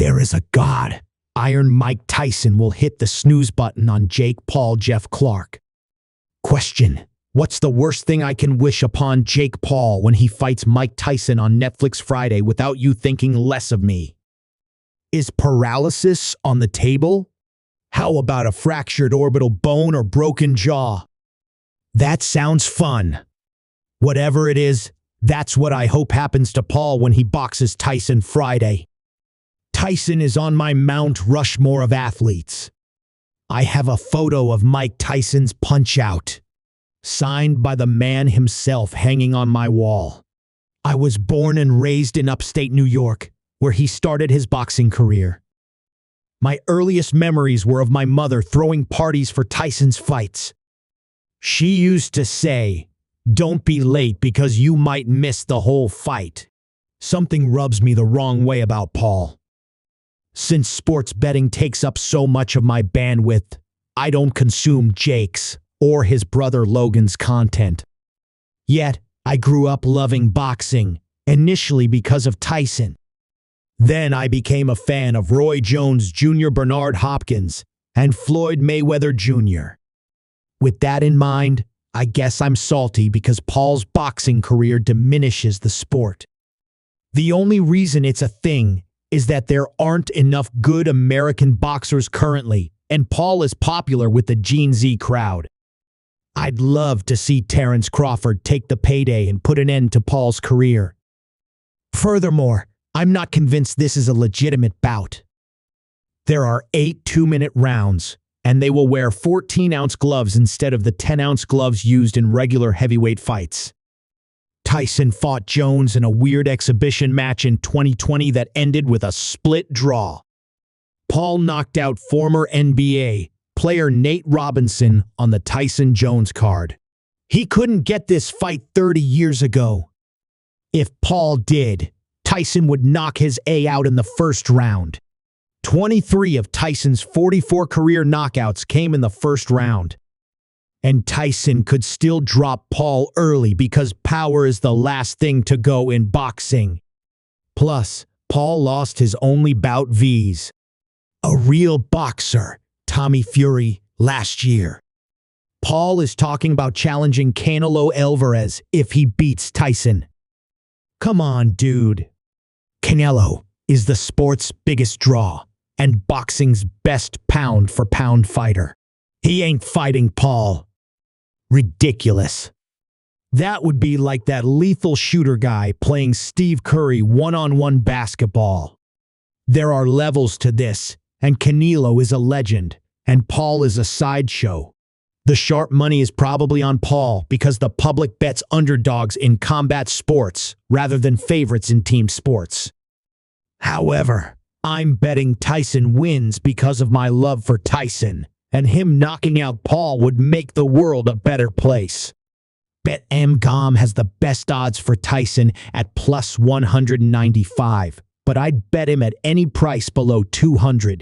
there is a God. Iron Mike Tyson will hit the snooze button on Jake Paul Geoff Clark. Question: what's the worst thing I can wish upon Jake Paul when he fights Mike Tyson on Netflix Friday without you thinking less of me? Is paralysis on the table? How about a fractured orbital bone or broken jaw? That sounds fun. Whatever it is, that's what I hope happens to Paul when he boxes Tyson Friday. Tyson is on my Mount Rushmore of athletes. I have a photo of Mike Tyson's Punch-Out, signed by the man himself, hanging on my wall. I was born and raised in upstate New York, where he started his boxing career. My earliest memories were of my mother throwing parties for Tyson's fights. She used to say, "Don't be late because you might miss the whole fight." Something rubs me the wrong way about Paul. Since sports betting takes up so much of my bandwidth, I don't consume Jake's or his brother Logan's content. Yet, I grew up loving boxing, initially because of Tyson. Then I became a fan of Roy Jones Jr., Bernard Hopkins, and Floyd Mayweather Jr. With that in mind, I guess I'm salty because Paul's boxing career diminishes the sport. The only reason it's a thing is that there aren't enough good American boxers currently, and Paul is popular with the Gen Z crowd. I'd love to see Terrence Crawford take the payday and put an end to Paul's career. Furthermore, I'm not convinced this is a legitimate bout. There are 8 two-minute rounds, and they will wear 14-ounce gloves instead of the 10-ounce gloves used in regular heavyweight fights. Tyson fought Jones in a weird exhibition match in 2020 that ended with a split draw. Paul knocked out former NBA player Nate Robinson on the Tyson-Jones card. He couldn't get this fight 30 years ago. If Paul did, Tyson would knock his A out in the first round. 23 of Tyson's 44 career knockouts came in the first round. And Tyson could still drop Paul early because power is the last thing to go in boxing. Plus, Paul lost his only bout vs. a real boxer, Tommy Fury, last year. Paul is talking about challenging Canelo Alvarez if he beats Tyson. Come on, dude. Canelo is the sport's biggest draw and boxing's best pound-for-pound fighter. He ain't fighting Paul. Ridiculous. That would be like that lethal shooter guy playing Steve Curry one-on-one basketball. There are levels to this, and Canelo is a legend, and Paul is a sideshow. The sharp money is probably on Paul because the public bets underdogs in combat sports rather than favorites in team sports. However, I'm betting Tyson wins because of my love for Tyson, and him knocking out Paul would make the world a better place. BetMGM has the best odds for Tyson at plus 195, but I'd bet him at any price below 200.